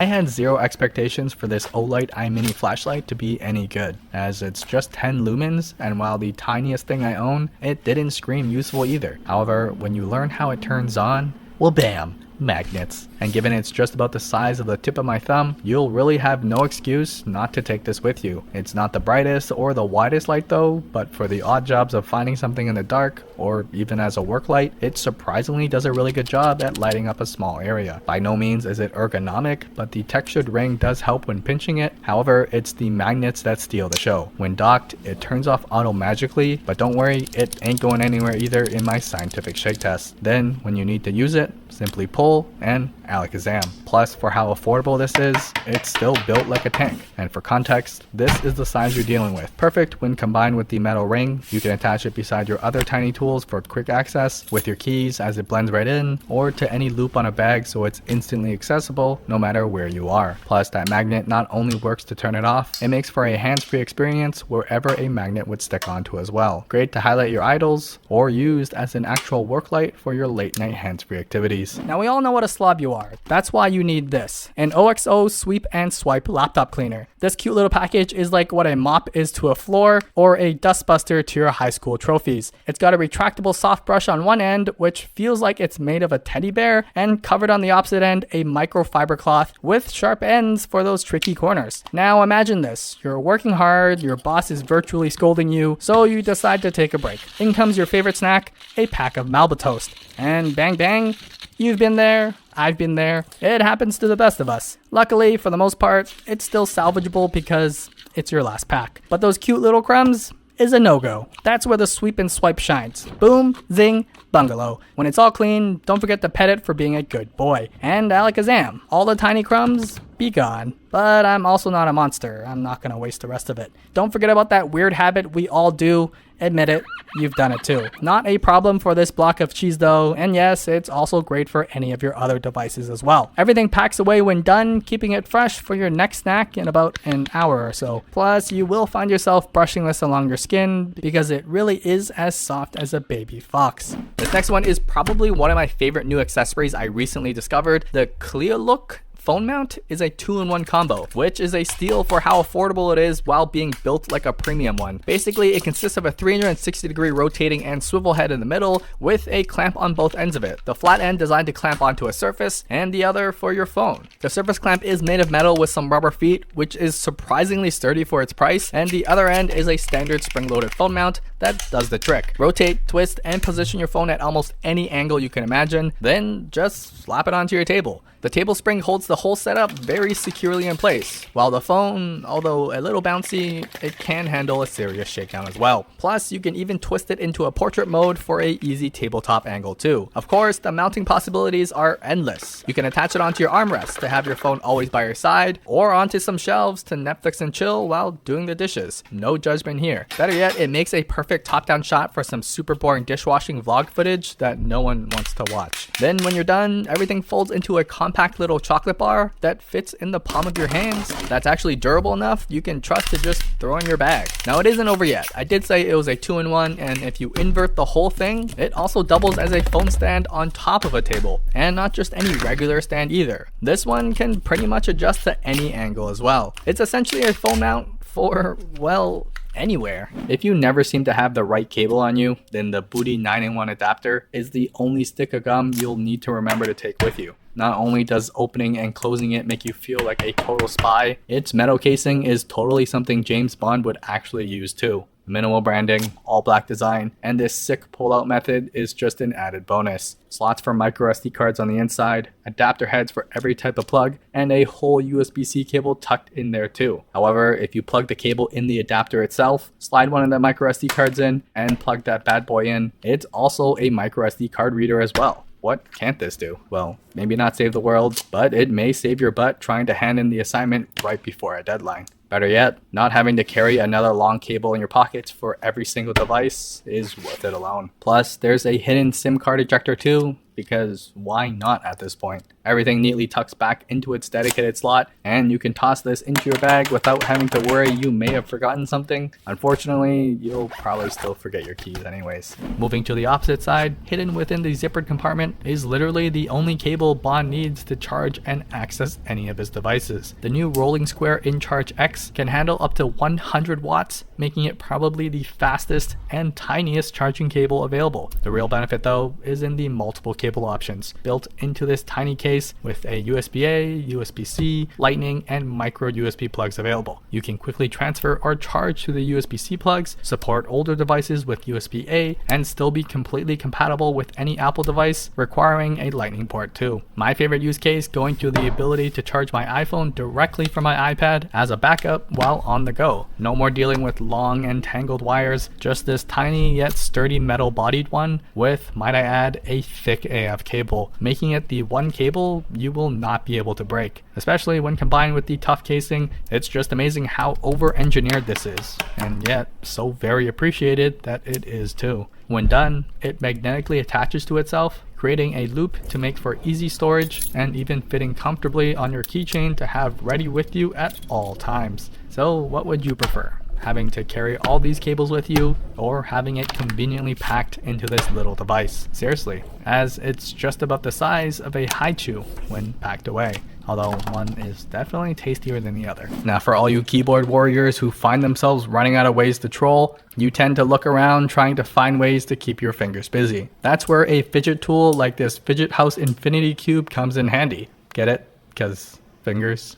had zero expectations for this OLIGHT iMini flashlight to be any good, as it's just 10 lumens, and while the tiniest thing I own, it didn't scream useful either. However, when you learn how it turns on, well bam, magnets. And given it's just about the size of the tip of my thumb, you'll really have no excuse not to take this with you. It's not the brightest or the widest light though, but for the odd jobs of finding something in the dark, or even as a work light, it surprisingly does a really good job at lighting up a small area. By no means is it ergonomic, but the textured ring does help when pinching it. However, it's the magnets that steal the show. When docked, it turns off auto magically, but don't worry, it ain't going anywhere either in my scientific shake test. Then, when you need to use it, simply pull and alakazam. Plus, for how affordable this is, it's still built like a tank. And for context, this is the size you're dealing with. Perfect when combined with the metal ring. You can attach it beside your other tiny tools for quick access, with your keys as it blends right in, or to any loop on a bag so it's instantly accessible no matter where you are. Plus, that magnet not only works to turn it off, it makes for a hands-free experience wherever a magnet would stick onto as well. Great to highlight your idols, or used as an actual work light for your late night hands-free activities. Now we all know what a slob you are. That's why you need this, an OXO sweep and swipe laptop cleaner. This cute little package is like what a mop is to a floor, or a dustbuster to your high school trophies. It's got a retractable soft brush on one end, which feels like it's made of a teddy bear, and covered on the opposite end, a microfiber cloth with sharp ends for those tricky corners. Now imagine this, you're working hard, your boss is virtually scolding you, so you decide to take a break. In comes your favorite snack, a pack of Malba toast, and bang bang, you've been there, I've been there. It happens to the best of us. Luckily, for the most part, it's still salvageable because it's your last pack. But those cute little crumbs is a no-go. That's where the sweep and swipe shines. Boom, zing, bungalow. When it's all clean, don't forget to pet it for being a good boy. And alakazam. All the tiny crumbs, be gone. But I'm also not a monster. I'm not gonna waste the rest of it. Don't forget about that weird habit we all do. Admit it, you've done it too. Not a problem for this block of cheese though, and yes, it's also great for any of your other devices as well. Everything packs away when done, keeping it fresh for your next snack in about an hour or so. Plus, you will find yourself brushing this along your skin because it really is as soft as a baby fox. This next one is probably one of my favorite new accessories I recently discovered. The Klearlook phone mount is a 2-in-1 combo, which is a steal for how affordable it is while being built like a premium one. Basically, it consists of a 360-degree rotating and swivel head in the middle with a clamp on both ends of it. The flat end designed to clamp onto a surface and the other for your phone. The surface clamp is made of metal with some rubber feet, which is surprisingly sturdy for its price, and the other end is a standard spring-loaded phone mount that does the trick. Rotate, twist, and position your phone at almost any angle you can imagine, then just slap it onto your table. The table spring holds the whole setup very securely in place, while the phone, although a little bouncy, it can handle a serious shakedown as well. Plus, you can even twist it into a portrait mode for a easy tabletop angle too. Of course, the mounting possibilities are endless. You can attach it onto your armrest to have your phone always by your side, or onto some shelves to Netflix and chill while doing the dishes. No judgment here. Better yet, it makes a perfect top-down shot for some super boring dishwashing vlog footage that no one wants to watch. Then when you're done, everything folds into a compact little chocolate bar that fits in the palm of your hands. That's actually durable enough you can trust to just throw in your bag. Now it isn't over yet. I did say it was a 2-in-1, and if you invert the whole thing, it also doubles as a phone stand on top of a table, and not just any regular stand either. This one can pretty much adjust to any angle as well. It's essentially a phone mount for, well, anywhere. If you never seem to have the right cable on you, then the Budi 9-in-1 adapter is the only stick of gum you'll need to remember to take with you. Not only does opening and closing it make you feel like a total spy, its metal casing is totally something James Bond would actually use too. Minimal branding, all black design, and this sick pull-out method is just an added bonus. Slots for micro SD cards on the inside, adapter heads for every type of plug, and a whole USB-C cable tucked in there too. However, if you plug the cable in the adapter itself, slide one of the micro SD cards in, and plug that bad boy in, it's also a micro SD card reader as well. What can't this do? Well, maybe not save the world, but it may save your butt trying to hand in the assignment right before a deadline. Better yet, not having to carry another long cable in your pockets for every single device is worth it alone. Plus, there's a hidden SIM card ejector too, because why not at this point? Everything neatly tucks back into its dedicated slot, and you can toss this into your bag without having to worry you may have forgotten something. Unfortunately, you'll probably still forget your keys anyways. Moving to the opposite side, hidden within the zippered compartment is literally the only cable Bond needs to charge and access any of his devices. The new rolling square inCharge X can handle up to 100 watts, making it probably the fastest and tiniest charging cable available. The real benefit though is in the multiple cable options built into this tiny case with a USB-A, USB-C, Lightning, and micro USB plugs available. You can quickly transfer or charge to the USB-C plugs, support older devices with USB-A, and still be completely compatible with any Apple device requiring a Lightning port too. My favorite use case going to the ability to charge my iPhone directly from my iPad as a backup while on the go. No more dealing with long and tangled wires, just this tiny yet sturdy metal bodied one with, might I add, a thick AF cable, making it the one cable you will not be able to break. Especially when combined with the tough casing, it's just amazing how over-engineered this is, and yet so very appreciated that it is too. When done, it magnetically attaches to itself, creating a loop to make for easy storage and even fitting comfortably on your keychain to have ready with you at all times. So what would you prefer? Having to carry all these cables with you, or having it conveniently packed into this little device? Seriously, as it's just about the size of a Haichu when packed away, although one is definitely tastier than the other. Now for all you keyboard warriors who find themselves running out of ways to troll, you tend to look around trying to find ways to keep your fingers busy. That's where a fidget tool like this Fidget House Infinity Cube comes in handy. Get it? Because fingers.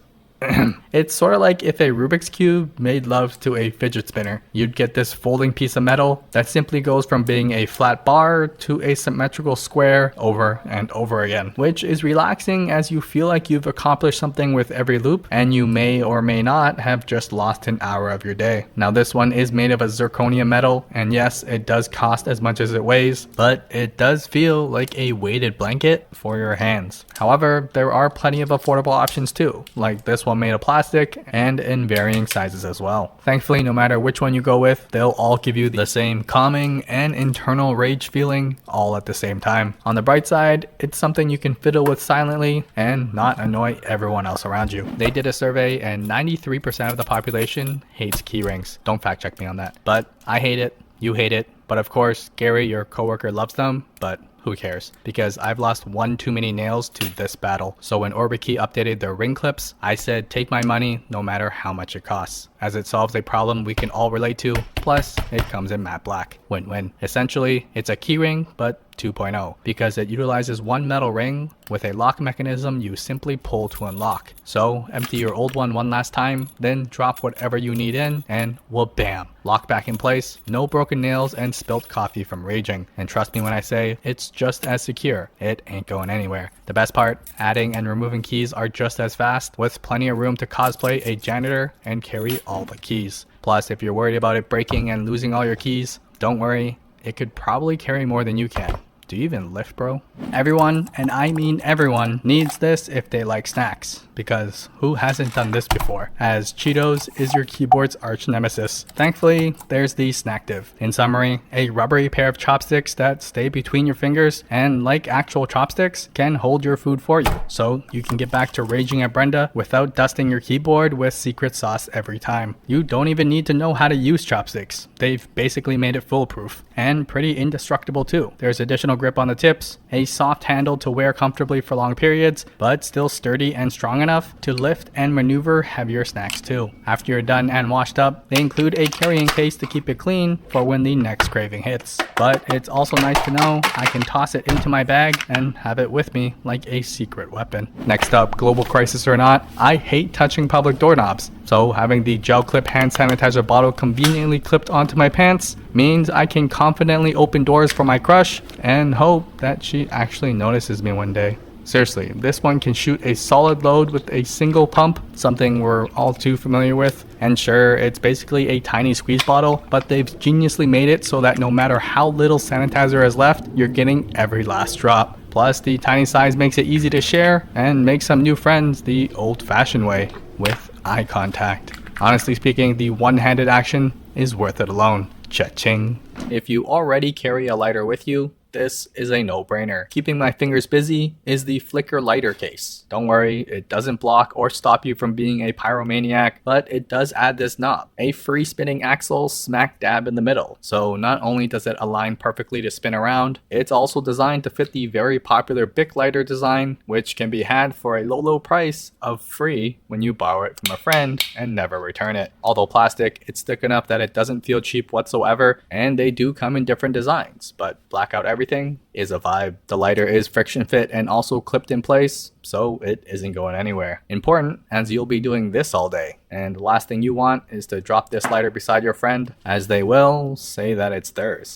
It's sort of like if a Rubik's Cube made love to a fidget spinner. You'd get this folding piece of metal that simply goes from being a flat bar to a symmetrical square over and over again, which is relaxing as you feel like you've accomplished something with every loop, and you may or may not have just lost an hour of your day. Now this one is made of a zirconia metal, and yes, it does cost as much as it weighs, but it does feel like a weighted blanket for your hands. However, there are plenty of affordable options too, like this one made of plastic and in varying sizes as well. Thankfully, no matter which one you go with, they'll all give you the same calming and internal rage feeling all at the same time. On the bright side, it's something you can fiddle with silently and not annoy everyone else around you. They did a survey and 93% of the population hates key rings. Don't fact check me on that. But I hate it, you hate it, but of course, Gary, your coworker, loves them, but who cares? Because I've lost one too many nails to this battle. So when Orbitkey updated their ring clips, I said take my money no matter how much it costs, as it solves a problem we can all relate to, plus it comes in matte black. Win-win. Essentially, it's a keyring, but 2.0, because it utilizes one metal ring with a lock mechanism you simply pull to unlock. So empty your old one last time, then drop whatever you need in, and well, bam, lock back in place, no broken nails and spilt coffee from raging. And trust me when I say it's just as secure, it ain't going anywhere. The best part, adding and removing keys are just as fast, with plenty of room to cosplay a janitor and carry all the keys. Plus, if you're worried about it breaking and losing all your keys, don't worry, it could probably carry more than you can. Do you even lift, bro? Everyone, and I mean everyone, needs this if they like snacks, because who hasn't done this before? As Cheetos is your keyboard's arch nemesis. Thankfully, there's the Snactiv. In summary, a rubbery pair of chopsticks that stay between your fingers and, like actual chopsticks, can hold your food for you, so you can get back to raging at Brenda without dusting your keyboard with secret sauce every time. You don't even need to know how to use chopsticks. They've basically made it foolproof, and pretty indestructible too. There's additional grip on the tips, a soft handle to wear comfortably for long periods, but still sturdy and strong enough to lift and maneuver heavier snacks too. After you're done and washed up, they include a carrying case to keep it clean for when the next craving hits. But it's also nice to know I can toss it into my bag and have it with me like a secret weapon. Next up, global crisis or not, I hate touching public doorknobs. So having the GelCLIP hand sanitizer bottle conveniently clipped onto my pants means I can confidently open doors for my crush and hope that she actually notices me one day. Seriously, this one can shoot a solid load with a single pump, something we're all too familiar with. And sure, it's basically a tiny squeeze bottle, but they've geniusly made it so that no matter how little sanitizer is left, you're getting every last drop. Plus, the tiny size makes it easy to share and make some new friends the old-fashioned way, with eye contact. Honestly speaking, the one-handed action is worth it alone. Cha-ching. If you already carry a lighter with you, this is a no-brainer. Keeping my fingers busy is the flicker lighter case. Don't worry, it doesn't block or stop you from being a pyromaniac, but it does add this knob, a free spinning axle smack dab in the middle. So not only does it align perfectly to spin around, it's also designed to fit the very popular Bic lighter design, which can be had for a low price of free when you borrow it from a friend and never return it. Although plastic, it's thick enough that it doesn't feel cheap whatsoever, and they do come in different designs, but blackout everything is a vibe. The lighter is friction fit and also clipped in place, so it isn't going anywhere. Important, as you'll be doing this all day. And the last thing you want is to drop this lighter beside your friend, as they will say that it's theirs.